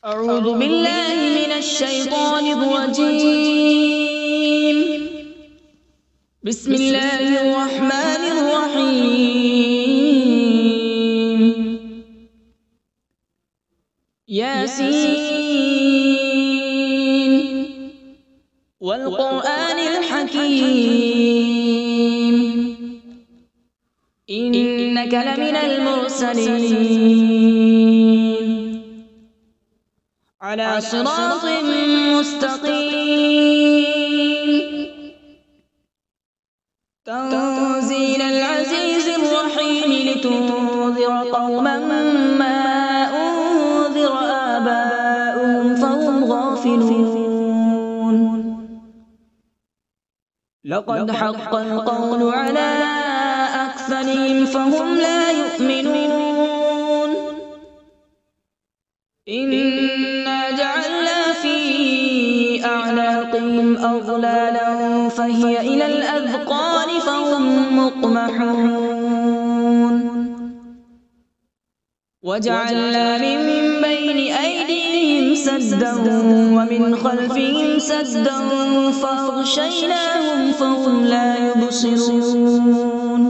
أعوذ بالله من الشيطان الرجيم. بسم الله الرحمن الرحيم. ياسين والقرآن الحكيم إنك لمن المرسلين على صراط مستقيم. تنزيل العزيز الرحيم لتنذر قوما ما أنذر آباؤهم فهم غافلون. لقد حق القول على أكثرهم فهم لا يؤمنون. إنا جعلنا في أعناقهم أغلالا فهي إلى الأذقان فهم مقمحون. وجعلنا من بين أيديهم سدا ومن خلفهم سدا فأغشيناهم فهم لا يبصرون.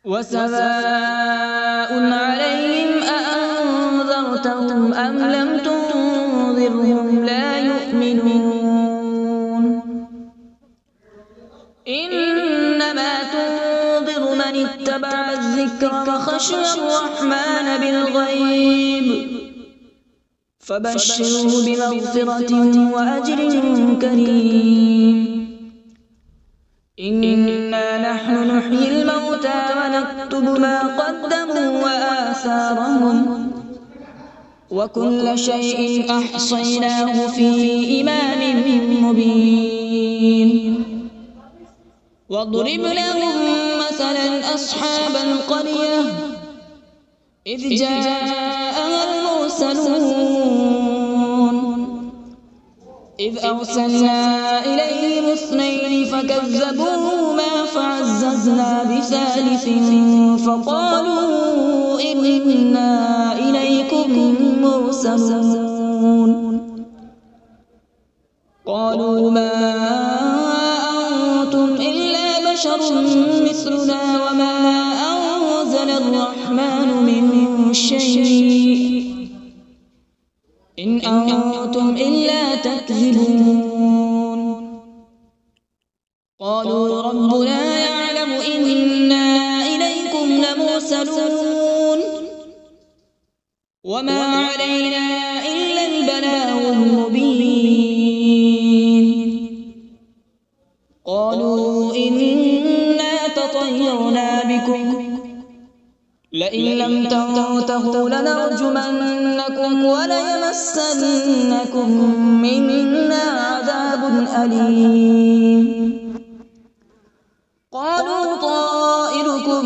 وسواء عليهم أأنذرتهم أم لم تنذرهم لا يؤمنون. إنما تنذر من اتبع الذكر وخشي الرحمن بالغيب فبشره بمغفرة وأجر كريم. إنا نحن نحيي الموتى ونكتب ما قدموا وآثارهم وكل شيء أحصيناه في إمام مبين. واضرب لهم مثلا أصحاب القرية إذ جاءها المرسلون إذ أرسلنا إليهم اثنين فكذبوهما فعززنا بثالث فقالوا إنا إليكم مرسلون. قالوا ما أنتم إلا بشر مثلنا وما أنزل الرحمن من شيء إن أنتم إلا تكذبون. قالوا ربنا يعلم إنا إليكم لمرسلون وما علينا إلا البلاغ المبين. قالوا إنا تطيرنا بكم لئن لم تنتهوا لنرجمنكم وليمسنكم منا عذاب أليم. قالوا طائركم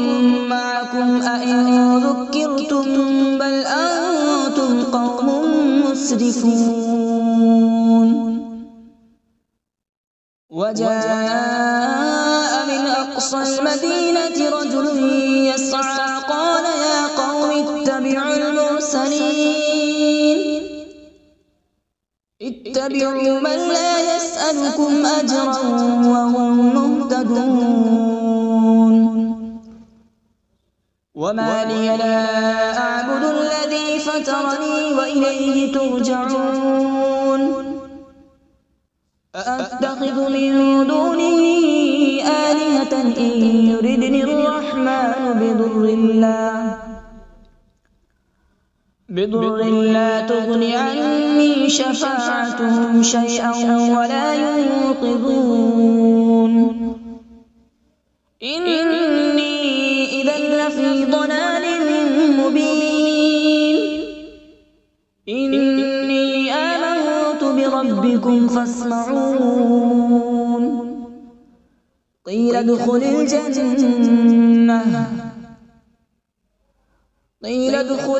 معكم أئن ذكرتم بل أنتم قوم مسرفون. وجاء من أقصى المدينة رجل يسعى قال يا قوم اتبعوا المرسلين اتبعوا من لا يسألكم أجرا وهم مهتدون. وما لي لا أعبد الذي فطرني وإليه ترجعون. أأتخذ من دونه آلهة إن يردني الرحمن بضر لا تغن عني شفاعتهم شيئا ولا ينقذون. إني إذا لفي ضلال مبين. إني آمنت بربكم فاسمعون. قيل ادخل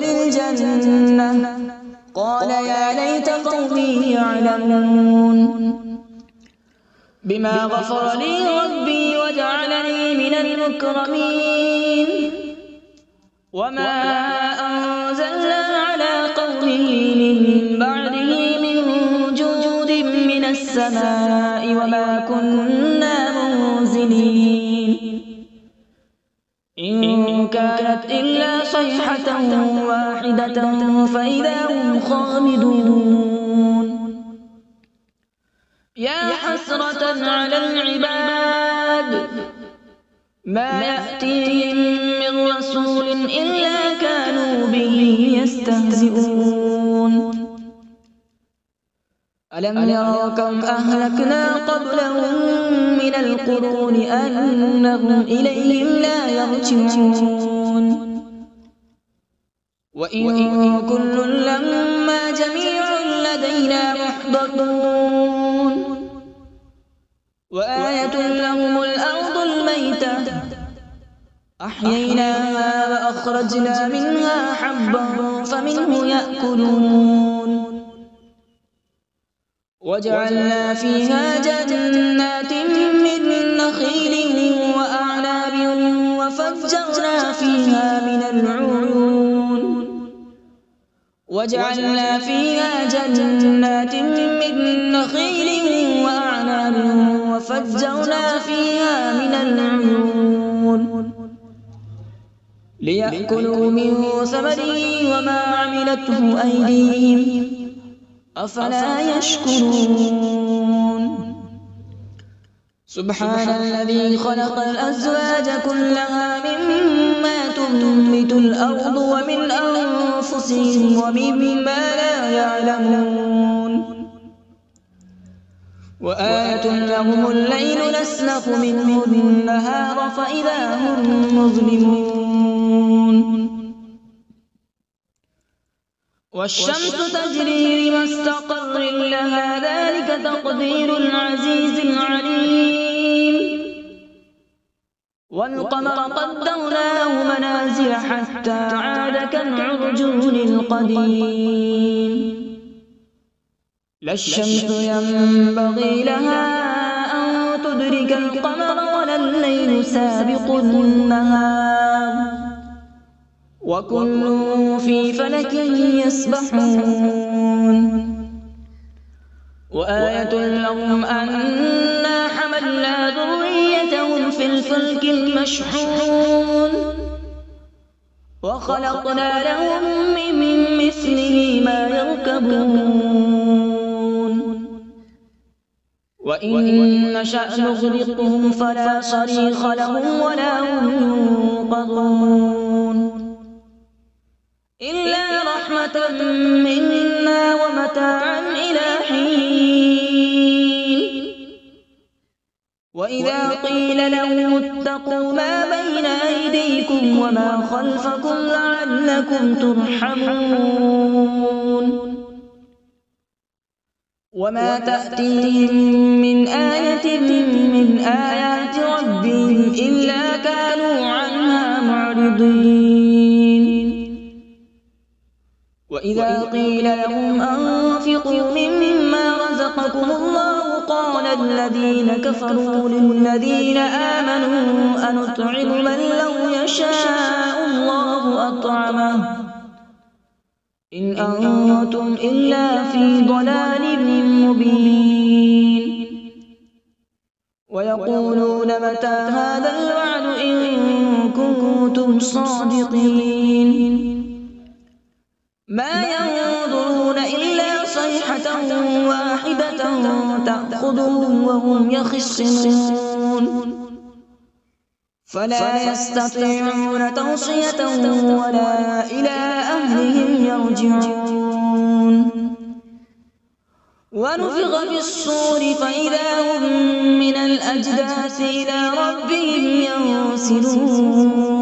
الجنة قال يا ليت قومي يعلمون. بما غفر لي ربي وجعلني من المكرمين. وما أنزلنا على رسله من بعده من جود من السماء وما كنا منزلين إن كانت إلا صيحة واحدة فإذا هم خامدون يا حسرة على العباد ما يأتيهم من رسول إلا كانوا به يستهزئون ألم يروا كم أهلكنا قبلهم من القرون أنهم إليهم لا يرجعون وإن كل لما جميع لدينا محضرون وآية لهم الأرض الميتة أحييناها وأخرجنا منها حبا فمنه يأكلون وجعلنا فيها جنات من نخيل وأعناب وفجرنا فيها من العيون وجعلنا فيها جنات من نخيل وأعناب وفجرنا فيها من العيون ليأكلوا من ثمره وما عملته أيديهم أفلا يشكرون سبحان الذي خلق الأزواج كلها مما تنبت الأرض ومن أنفسهم ومما لا يعلمون وآية لهم الليل نسلخ منه النهار فإذا هم مظلمون والشمس تجري لمستقر لها ذلك تقدير العزيز العليم والقمر قدرناه منازل حتى عاد كالعرجون القديم لا الشمس ينبغي لها أن تدرك القمر ولا الليل سابق النهار وكل في فلك يسبحون وآية لهم أنا حملنا ذريتهم في الفلك المشحون وخلقنا لهم من مثله ما يركبون وإن نشأ نغرقهم فلا صريخ لهم ولا هم ينقذون إلا رحمة منا ومتاعا إلى حين وإذا قيل لهم اتقوا ما بين أيديكم وما خلفكم لعلكم ترحمون وما تأتيهم من آية من آيات ربهم إلا كانوا عنها معرضين وإذا قيل لهم أنفقوا مما رزقكم الله قال الذين كفروا للذين آمنوا أنطعم من لو يشاء الله أطعمه إن أنتم إلا في ضلال مبين ويقولون متى هذا الوعد إن كنتم صادقين ما ينظرون إلا صيحة واحدة تأخذهم وهم يخصمون فلا يستطيعون توصية ولا إلى أهلهم يرجعون ونفخ في الصور فإذا هم من الأجداث إلى ربهم ينسلون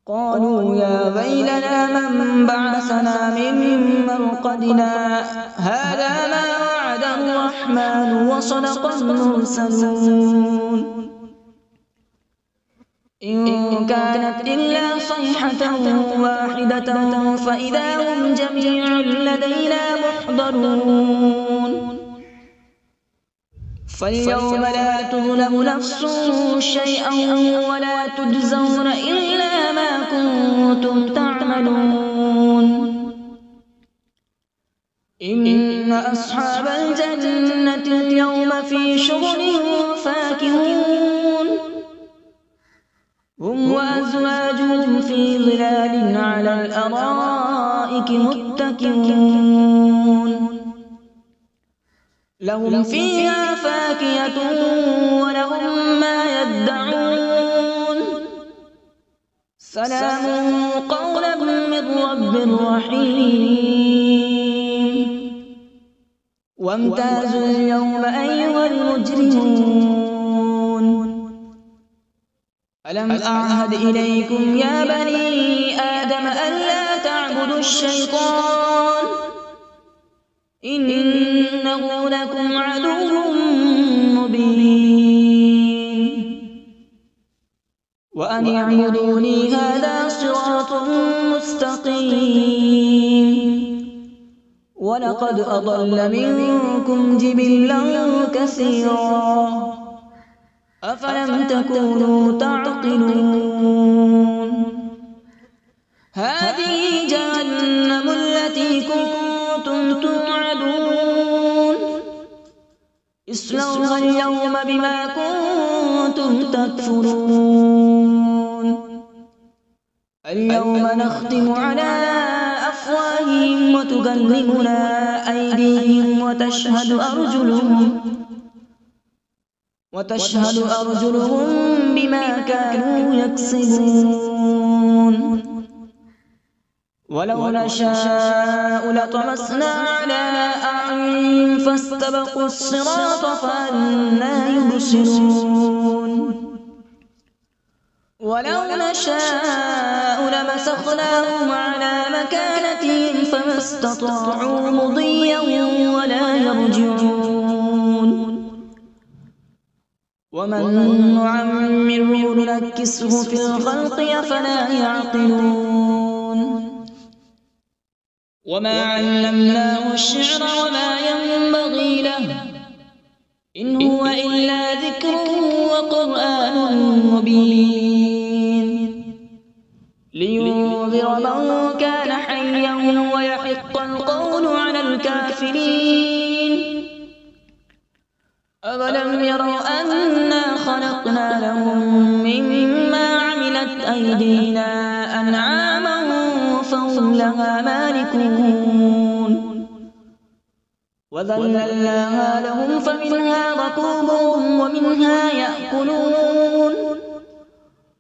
قالوا يا ويلنا من بعثنا من مرقدنا هذا ما وعد الرحمن وصدق المرسلون إن كانت إلا صيحة واحدة فإذا هم جميع لدينا محضرون فاليوم لا تظلم نفس شيئا ولا تجزون إلا ما كنتم تعملون إن أصحاب الجنة اليوم في شغل فاكهون هم وأزواجهم في ظلال على الأرائك متكئون لهم فيها فاكهة ولهم ما يدعون سلام قولا من رب رحيم وامتازوا اليوم أيها المجرمون ألم أعهد إليكم يا بني آدم ألا تعبدوا الشيطان إنه لكم عدو مبين وأن اعبدوني هذا صراط مستقيم ولقد أضل منكم جبلا كثيرا أفلم تكونوا تعقلون هذه جهنم التي كنتم توعدون اصلوها اليوم بما كنتم تكفرون اليوم نختم على أفواههم وتكلمنا أيديهم وتشهد أرجلهم بما كانوا يكسبون ولو نشاء لطمسنا على أعينهم فاستبقوا الصراط فأنى يبصرون ولو نشاء لمسخناهم على مكانتهم فما استطاعوا مضيا ولا يرجعون ومن نعمره ننكسه في الخلق أفلا يعقلون وما علمناه الشعر وما ينبغي له إن هو إلا ذكر وقرآن مبين لينذر من كان حيا ويحق القول على الكافرين أولم يروا أنا خلقنا لهم مما عملت أيدينا أنعاما فهم لها مالكون وذللناها لهم فمنها ركوبهم ومنها يأكلون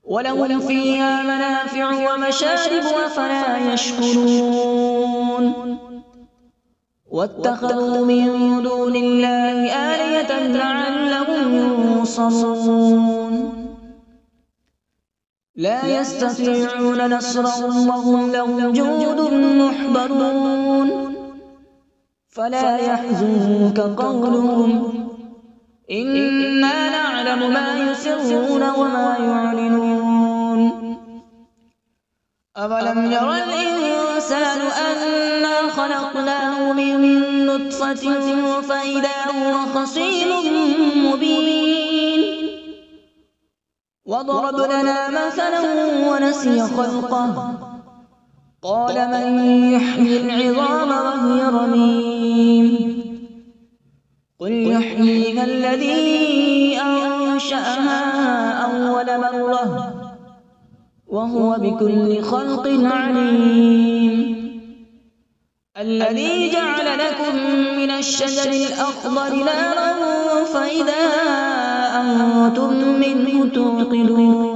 ولهم فيها منافع ومشارب أفلا يشكرون واتخذوا من دون الله آلهة لعلهم ينصرون لا يستطيعون نصرهم وهم لهم جند محضرون فلا يحزنك قولهم إنا نعلم ما يسرون وما يعلنون أولم ير الإنسان أنا خلقناه من نطفة فإذا هو خصيم مبين وضرب لنا مثلا ونسي خلقه قال من يحيي العظام وهي رميم قل يحييها الذي أنشأها أول مرة وهو بكل خلق عليم الذي جعل لكم من الشجر الأخضر نارا فإذا أنتم منه توقدون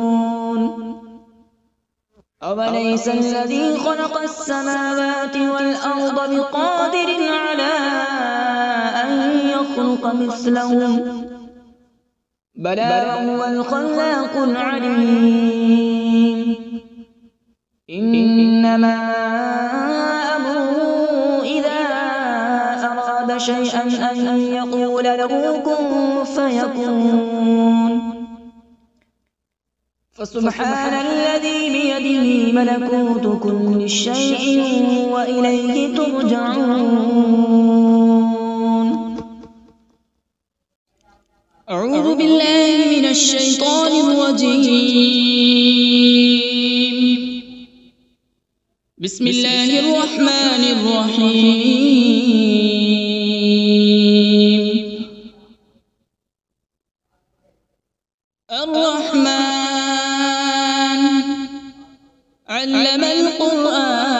أوليس الذي خلق السماوات والأرض بقادر على أن يخلق مثلهم بلى وهو الخلاق العليم إنما أمره إذا أراد شيئا أن يقول له كن فيكون فسبحان الذي بيده ملكوت كل شيء وإليه ترجعون أعوذ بالله من الشيطان الرجيم بسم الله الرحمن الرحيم. الرحمن علم القرآن،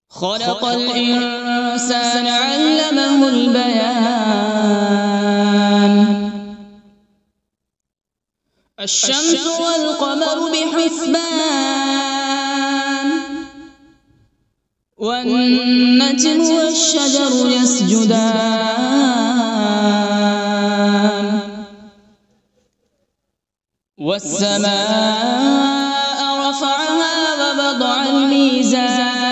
خلق الإنسان علمه البيان. الشمس والقمر بحسبان، والنجم والشجر يسجدان. والسماء رفعها ووضع الميزان،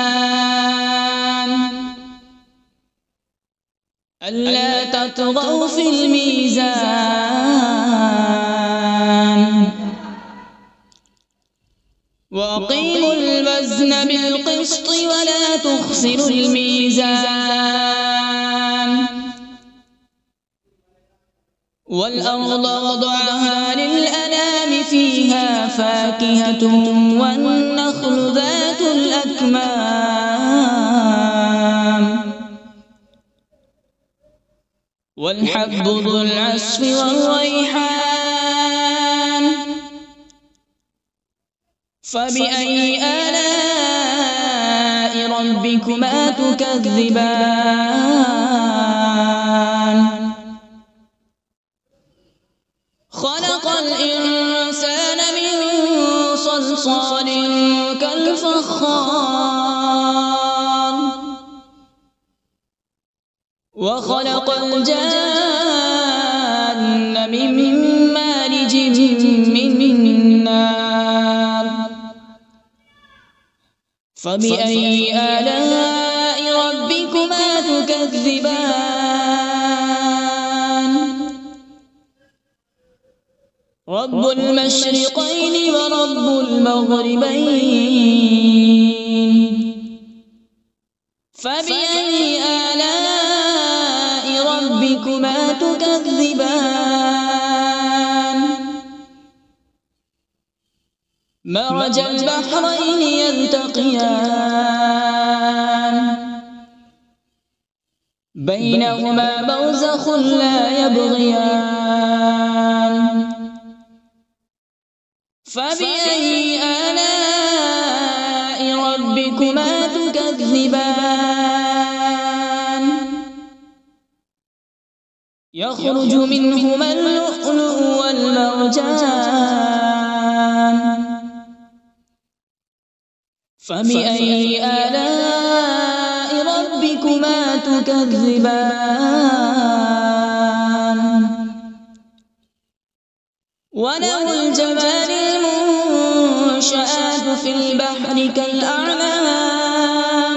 ألا تطغوا في الميزان. وأقيموا الوزن بالقسط ولا تخسروا الميزان. والأرض وضعها للأنام، فيها فاكهة والنخل ذات الأكمام، والحب ذو العصف والريحان. فبأي آلاء ربكما تكذبان؟ خلق الإنسان من صلصال كالفخار، وخلق الجان من مارج من نار. فبأي آلاء ربكما تكذبان؟ رب المشرقين ورب المغربين. فبأي آلاء ربكما تكذبان؟ مرج البحرين يلتقيان، بينهما برزخ لا يبغيان. فبأي آلاء ربكما تكذبان؟ يخرج منهما اللؤلؤ والمرجان. فبأي آلاء ربكما تكذبان؟ وله الجوار المنشآت في البحر كالأعلام.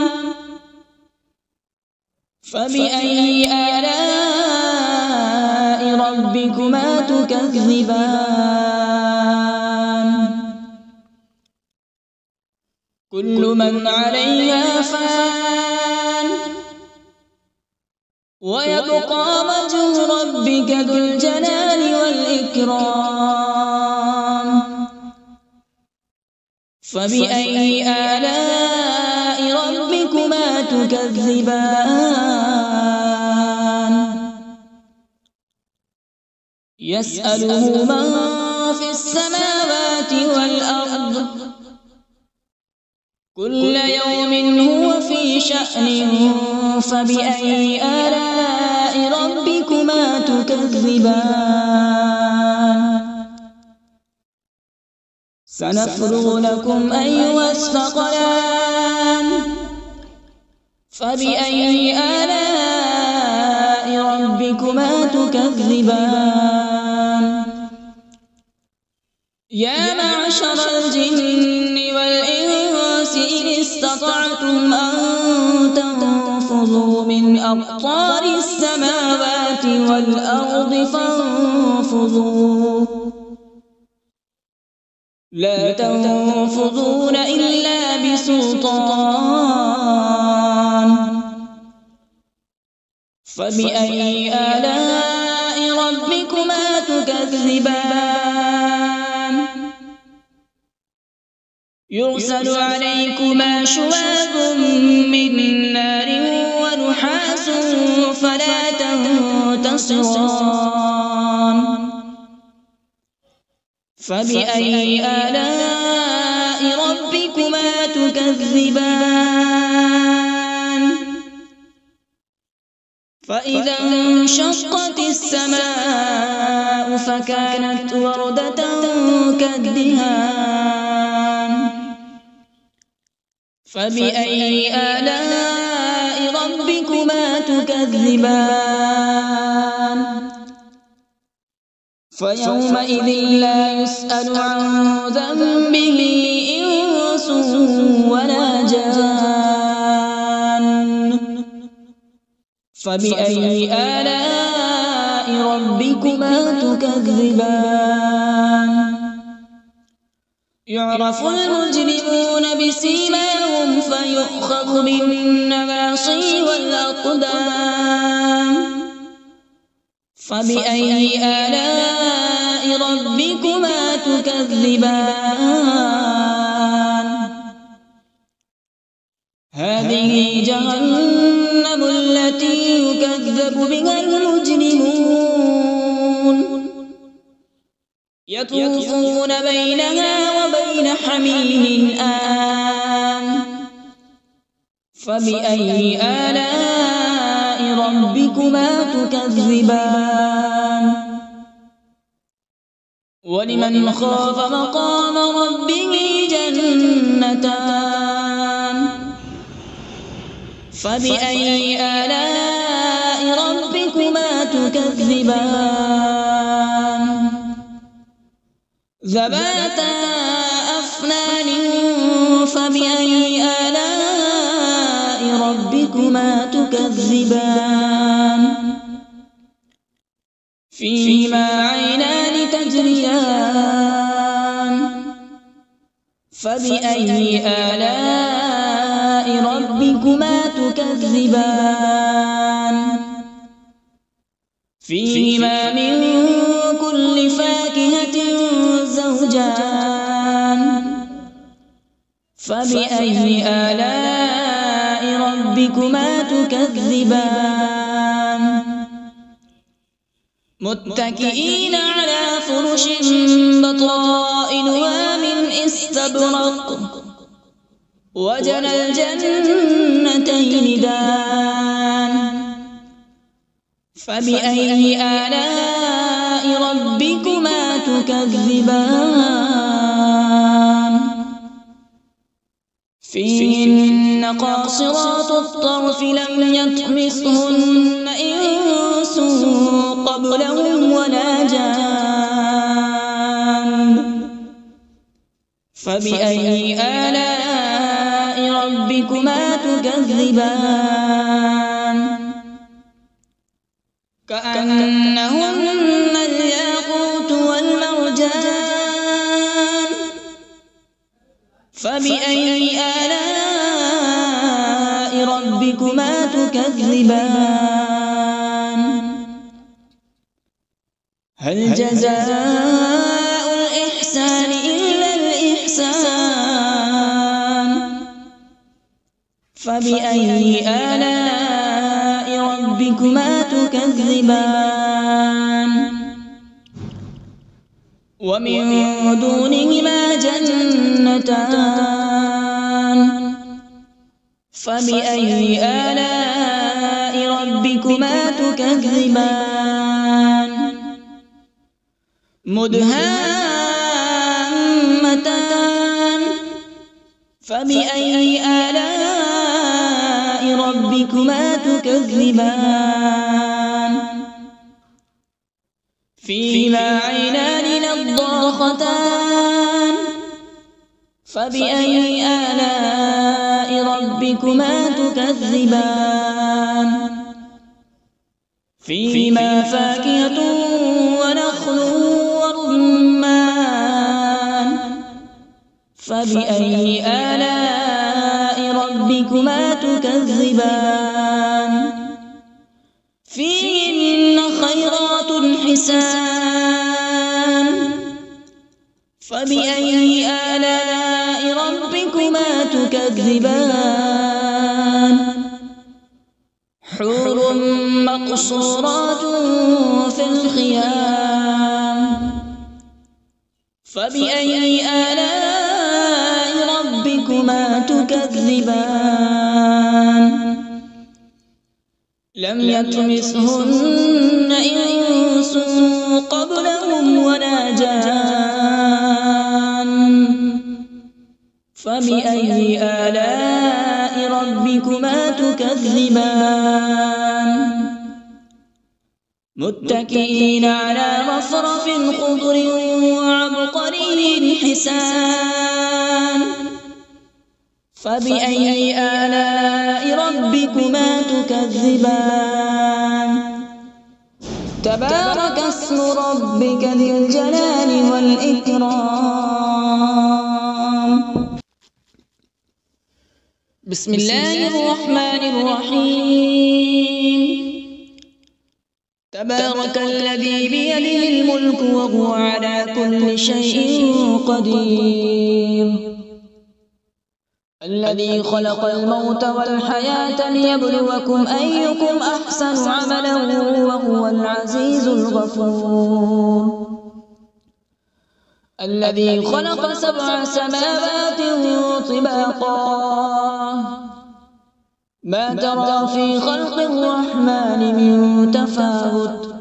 فبأي آلاء ربكما تكذبان؟ كل من عليها فان، ويبقى وجه ربك ذو الجلال والإكرام. فبأي آلاء ربكما تكذبان؟ يسأله من في السماوات والأرض، كل يوم هو في شأن. فبأي آلاء ربكما تكذبان؟ سنفرغ لكم أيها الثقلان. فبأي آلاء ربكما تكذبان؟ يا معشر الجن والإنس إن استطعتم أن تنفذوا من أقطار السماوات والأرض فانفذوا، لا تنفذون إلا بسلطان. فبأي آلاء ربكما تكذبان؟ يرسل عليكما شواظ من نار ونحاس فلا تنتصران فبأي آلاء ربكما تكذبان فإذا انشقت السماء فكانت وردة كالدهان فبأي آلاء ربكما تكذبان فيومئذ لا يسأل عن ذنبه إنس ولا جان فبأي آلاء ربكما تكذبان يعرف المجرمون بسيماهم فيؤخذ بالنواصي والأقدام فبأي آلاء ربكما تكذبان هذه جهنم التي يكذب بها المجرمون يطوفون بينها وبين حميم آن فبأي آلاء ربكما تكذبان ولمن خاف مقام ربه جنتان فبأي آلاء ربكما تكذبان ذواتا أفنان فبأي آلاء ربكما تكذبان فيهما عينان تجريان فبأي آلاء ربكما تكذبان فيهما من كل فاكهة زوجان فبأي آلاء ربكما تكذبان متكئين على فرش بطائنها من استبرق وجنى الجنتين دان فبأي آلاء ربكما تكذبان فيهن قاصرات الطرف لم يطمثهن إنس قبلهم ولا جان فبأي آلاء ربكما تكذبان كأنهن الياقوت والمرجان فبأي آلاء ربكما تكذبان هل جزاء الإحسان إلا الإحسان فبأي آلاء ربكما تكذبان ومن دونهما جنتان فبأي آلاء ربكما تكذبان مدهامتان فبأي آلاء ربكما تكذبان فيهما عينان نضاختان فبأي آلاء ربكما تكذبان فيهما فاكهة ونخل ورمان فبأي آلاء ربكما تكذبان فيهن خيرات حسان فبأي آلاء ربكما تكذبان حور مقصورات في الخيام فبأي آلاء ربكما تكذبان لم يطمثهن إنس قبلهم ولا جان فبأي آلاء ربكما تكذبان متكئين على رفرف خضر وعبقري حسان فبأي آلاء ربكما تكذبان تبارك اسم ربك ذي الجلال والإكرام بسم الله الرحمن الرحيم تبارك الذي بيده الملك وهو على كل شيء قدير الذي خلق الموت والحياة ليبلوكم أيكم أحسن عملا وهو العزيز الغفور الذي خلق 7 سماوات طباقا ما ترى في خلق الرحمن من تفاوت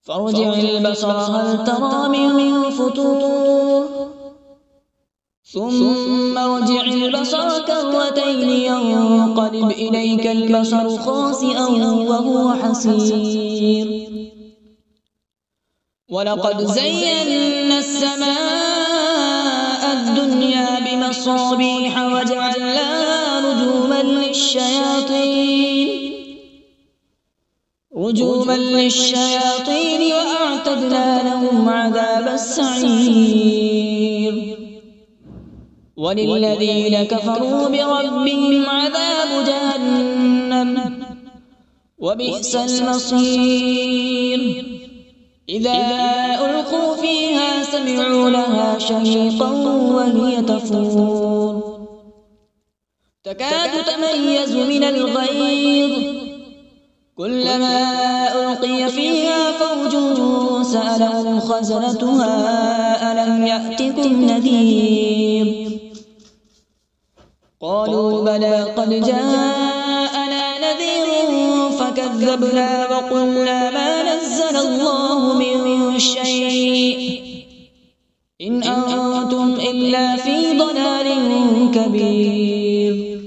فارجع البصر هل ترى من فطور ثم ارجع البصر كرتين ينقلب إليك البصر خاسئا وهو حسير ولقد زينا السماء الدنيا بمصابيح وجعلناها رجوما للشياطين وأعتدنا لهم عذاب السعير وللذين كفروا بربهم عذاب جهنم وبئس المصير إذا ألقوا فيها سمعوا لها شهيقا وهي تفور تكاد تميز من الغيظ كلما ألقي فيها فوج سألهم خزنتها ألم يأتكم نذير قالوا بلى قد جاءنا نذير فكذبنا وقلنا ما نزل الله من شيء إن أنتم إلا في ضلال كبير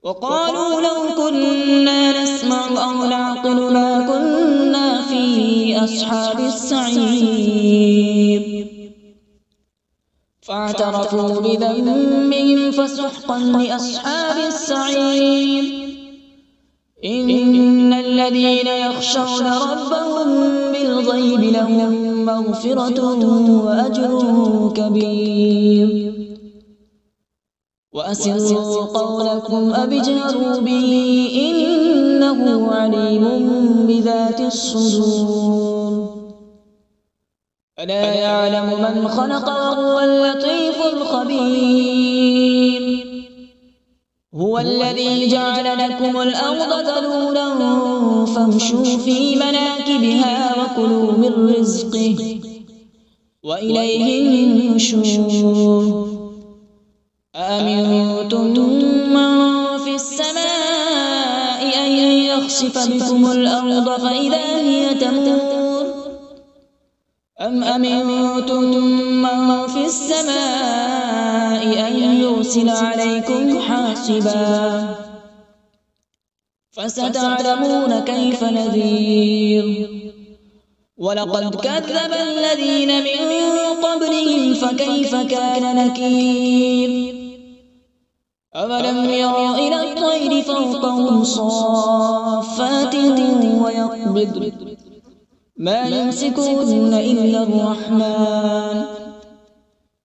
وقالوا لو كنا نسمع أو نعقل ما كنا في أصحاب السعير فاعترفوا بذنبهم فسحقا لأصحاب السعير إن الذين يخشون ربهم بالغيب لهم مغفرة وأجر كبير وأسروا قولكم أو اجهروا به إنه عليم بذات الصدور ألا يعلم من خلق وهو اللطيف الخبير هو الذي جعل لكم الأرض ذلولا فامشوا في مناكبها وكلوا من رزقه وإليه النشور أأمنتم من في السماء أن يخسف بكم الأرض فإذا هي تمور أم أمنتم من في السماء أن يرسل عليكم حاصبا فستعلمون كيف نذير ولقد كذب الذين من قبلهم فكيف كان نكير أولم يروا إلى الطير فوقهم صافات ويقبض ما يمسكهن إلا الرحمن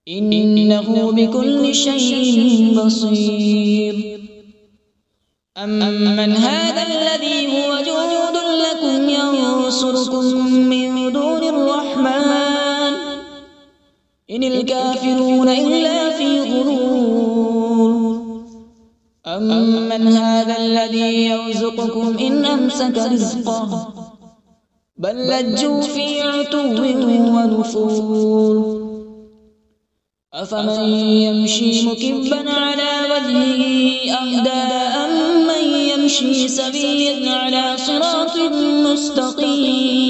إنه بكل شيء بصير أمن هذا الذي هو جند لكم ينصركم من دون الرحمن إن الكافرون إلا في غرور أمن هذا الذي يرزقكم إن أمسك رزقه بل لجوا في عتو ونفور أفمن يمشي مكبا على وجهه أهدى أمن يمشي سويا على صراط مستقيم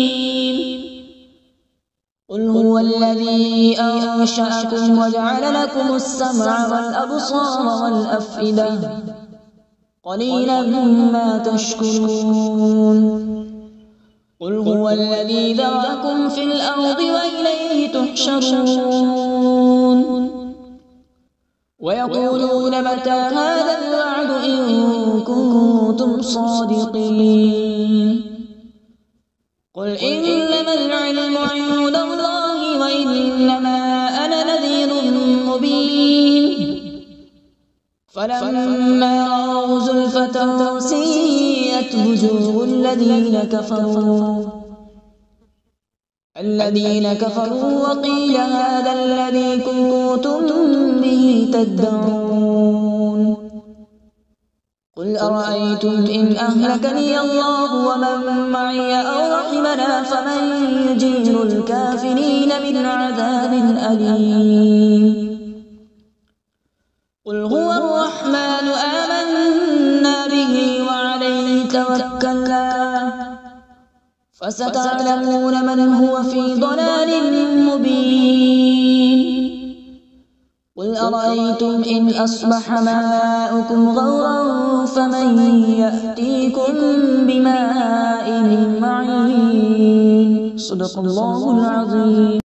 قل هو الذي أنشأكم وجعل لكم السمع والأبصار والأفئدة قليلا ما تشكرون قل هو الذي ذرأكم في الأرض وإليه تحشرون ويقولون متى هذا الوعد إن كنتم صادقين قل إنما العلم عند الله وإنما أنا نذير مبين فلما رأوا زلفة سيئت وجوه الذين كفروا وقيل هذا الذي كنتم به تدعون قل أرأيتم إن أهلكني الله ومن معي أو رحمنا فمن يجير الكافرين من عذاب أليم قل هو الرحمن آمنا به وعليه توكلنا فستعلمون من هو في ضلال مبين قل أرأيتم إن أصبح ماؤكم غورا فمن يأتيكم بماء معين صدق الله العظيم.